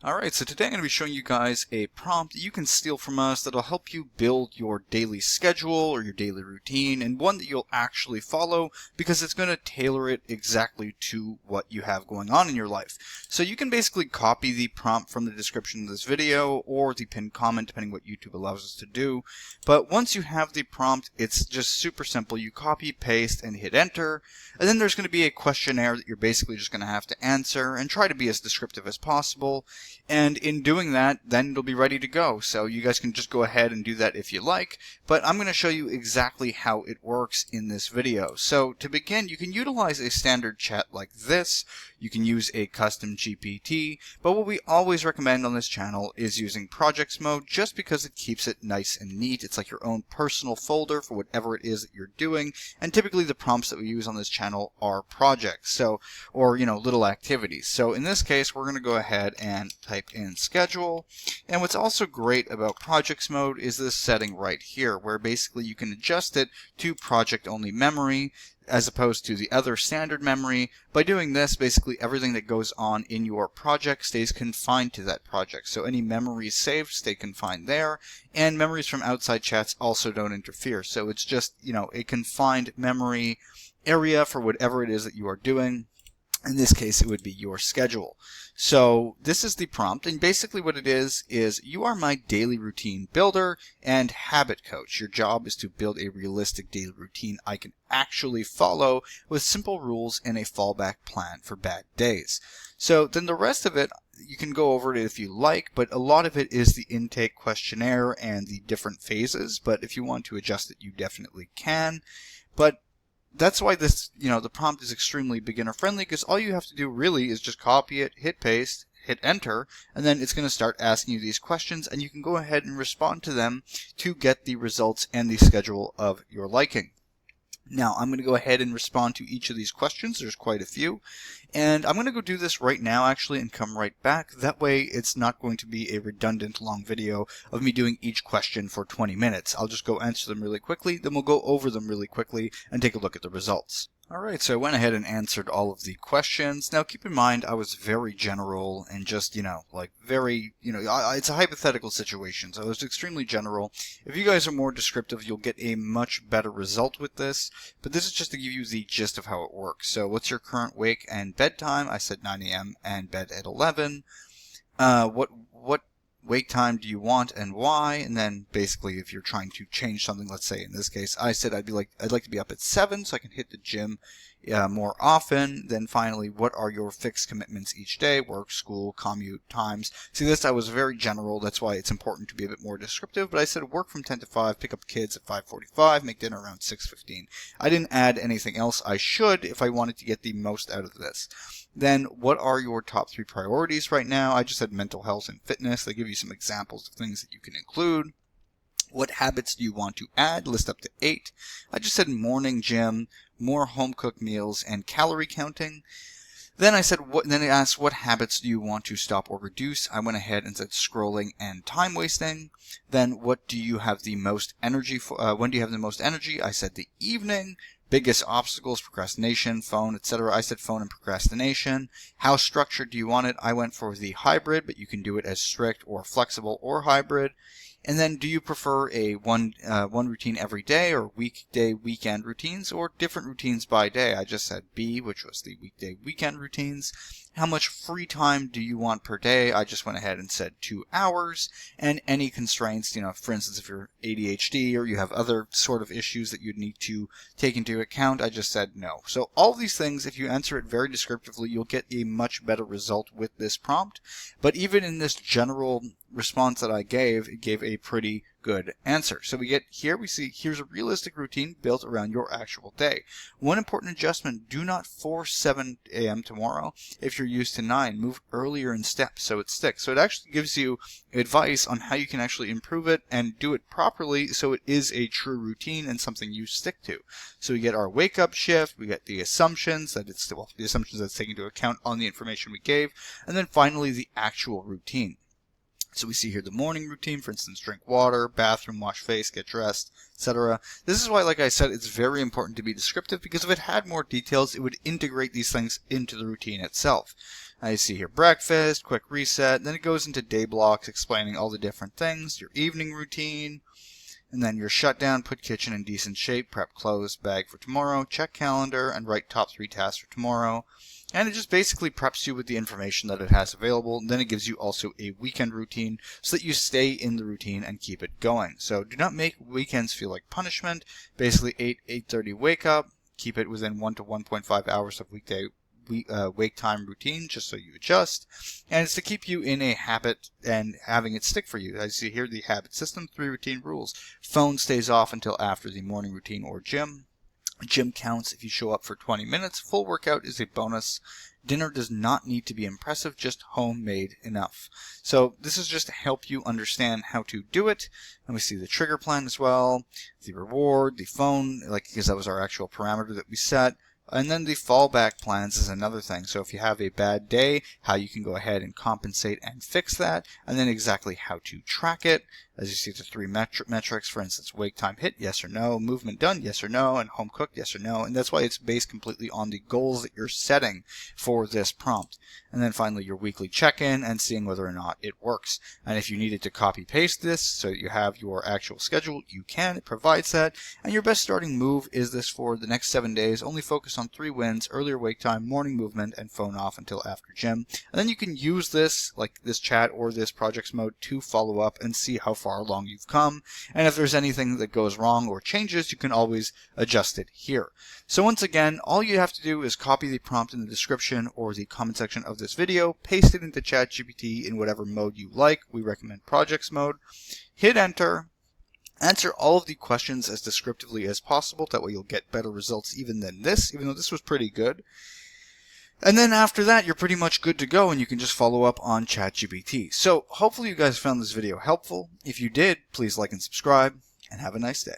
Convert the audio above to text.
Alright, so today I'm going to be showing you guys a prompt that you can steal from us that'll help you build your daily schedule or your daily routine, and one that you'll actually follow because it's going to tailor it exactly to what you have going on in your life. So you can basically copy the prompt from the description of this video or the pinned comment, depending what YouTube allows us to do. But once you have the prompt, it's just super simple. You copy, paste, and hit enter, and then there's going to be a questionnaire that you're basically just going to have to answer and try to be as descriptive as possible. And in doing that, then it'll be ready to go. So you guys can just go ahead and do that if you like, but I'm going to show you exactly how it works in this video. So to begin, you can utilize a standard chat like this. You can use a custom GPT, but what we always recommend on this channel is using projects mode just because it keeps it nice and neat. It's like your own personal folder for whatever it is that you're doing, and typically the prompts that we use on this channel are projects, or little activities. So in this case, we're going to go ahead and type in schedule. And what's also great about projects mode is this setting right here, where basically you can adjust it to project only memory as opposed to the other standard memory. By doing this, basically everything that goes on in your project stays confined to that project. So any memories saved stay confined there, and memories from outside chats also don't interfere. So it's just, a confined memory area for whatever it is that you are doing. In this case, it would be your schedule. So this is the prompt, and basically what it is you are my daily routine builder and habit coach. Your job is to build a realistic daily routine I can actually follow with simple rules and a fallback plan for bad days. So then the rest of it, you can go over it if you like, but a lot of it is the intake questionnaire and the different phases. But if you want to adjust it, you definitely can. But that's why this, the prompt is extremely beginner friendly, because all you have to do really is just copy it, hit paste, hit enter, and then it's going to start asking you these questions, and you can go ahead and respond to them to get the results and the schedule of your liking. Now, I'm going to go ahead and respond to each of these questions. There's quite a few. And I'm going to go do this right now, actually, and come right back. That way, it's not going to be a redundant long video of me doing each question for 20 minutes. I'll just go answer them really quickly, then we'll go over them really quickly and take a look at the results. Alright, so I went ahead and answered all of the questions. Now keep in mind, I was very general and just, it's a hypothetical situation, so it was extremely general. If you guys are more descriptive, you'll get a much better result with this, but this is just to give you the gist of how it works. So what's your current wake and bedtime? I said 9 a.m. and bed at 11. What wake time do you want and why? And then basically if you're trying to change something, let's say in this case I said I'd like to be up at 7 so I can hit the gym more often. Then finally, what are your fixed commitments each day? Work, school, commute, times. See, this I was very general. That's why it's important to be a bit more descriptive. But I said work from 10 to 5, pick up kids at 5:45, make dinner around 6:15. I didn't add anything else. I should if I wanted to get the most out of this. Then what are your top 3 priorities right now? I just said mental health and fitness. They give you some examples of things that you can include. What habits do you want to add? List up to 8. I just said morning gym, more home-cooked meals, and calorie counting. Then I said, then it asked, what habits do you want to stop or reduce? I went ahead and said scrolling and time wasting. Then what do you have the most energy for? When do you have the most energy? I said the evening. Biggest obstacles, procrastination, phone, etc. I said phone and procrastination. How structured do you want it? I went for the hybrid, but you can do it as strict or flexible or hybrid. And then, do you prefer a one routine every day, or weekday, weekend routines, or different routines by day? I just said B, which was the weekday, weekend routines. How much free time do you want per day? I just went ahead and said 2 hours. And any constraints, for instance, if you're ADHD or you have other sort of issues that you'd need to take into account, I just said no. So all these things, if you answer it very descriptively, you'll get a much better result with this prompt. But even in this general response that I gave, it gave a pretty good answer. So we see here's a realistic routine built around your actual day. One important adjustment: do not force 7 a.m. tomorrow. If you're used to 9, move earlier in steps so it sticks. So it actually gives you advice on how you can actually improve it and do it properly so it is a true routine and something you stick to. So we get our wake up shift, we get the assumptions that the assumptions that's taken into account on the information we gave, and then finally the actual routine. So we see here the morning routine, for instance, drink water, bathroom, wash face, get dressed, etc. This is why, like I said, it's very important to be descriptive, because if it had more details, it would integrate these things into the routine itself. I see here breakfast, quick reset, then it goes into day blocks explaining all the different things, your evening routine, and then your shutdown, put kitchen in decent shape, prep clothes, bag for tomorrow, check calendar, and write top 3 tasks for tomorrow. And it just basically preps you with the information that it has available. And then it gives you also a weekend routine so that you stay in the routine and keep it going. So do not make weekends feel like punishment. Basically 8:30 wake up, keep it within 1 to 1.5 hours of weekday wake time routine, just so you adjust, and it's to keep you in a habit and having it stick for you. As you see here, the habit system, 3 routine rules. Phone stays off until after the morning routine or gym. Gym counts if you show up for 20 minutes. Full workout is a bonus. Dinner does not need to be impressive, just homemade enough. So this is just to help you understand how to do it. And we see the trigger plan as well, the reward, the phone, because that was our actual parameter that we set. And then the fallback plans is another thing. So if you have a bad day, how you can go ahead and compensate and fix that, and then exactly how to track it. As you see, the 3 metrics, for instance, wake time hit, yes or no, movement done, yes or no, and home cooked, yes or no. And that's why it's based completely on the goals that you're setting for this prompt. And then finally, your weekly check-in and seeing whether or not it works. And if you needed to copy paste this so that you have your actual schedule, you can. It provides that. And your best starting move is this for the next 7 days. Only focus on 3 wins, earlier wake time, morning movement, and phone off until after gym. And then you can use this, like this chat or this projects mode, to follow up and see how far along you've come. And if there's anything that goes wrong or changes, you can always adjust it here. So once again, all you have to do is copy the prompt in the description or the comment section of this video, paste it into ChatGPT in whatever mode you like. We recommend projects mode. Hit enter. Answer all of the questions as descriptively as possible. That way you'll get better results even than this, even though this was pretty good. And then after that, you're pretty much good to go, and you can just follow up on ChatGPT. So hopefully you guys found this video helpful. If you did, please like and subscribe, and have a nice day.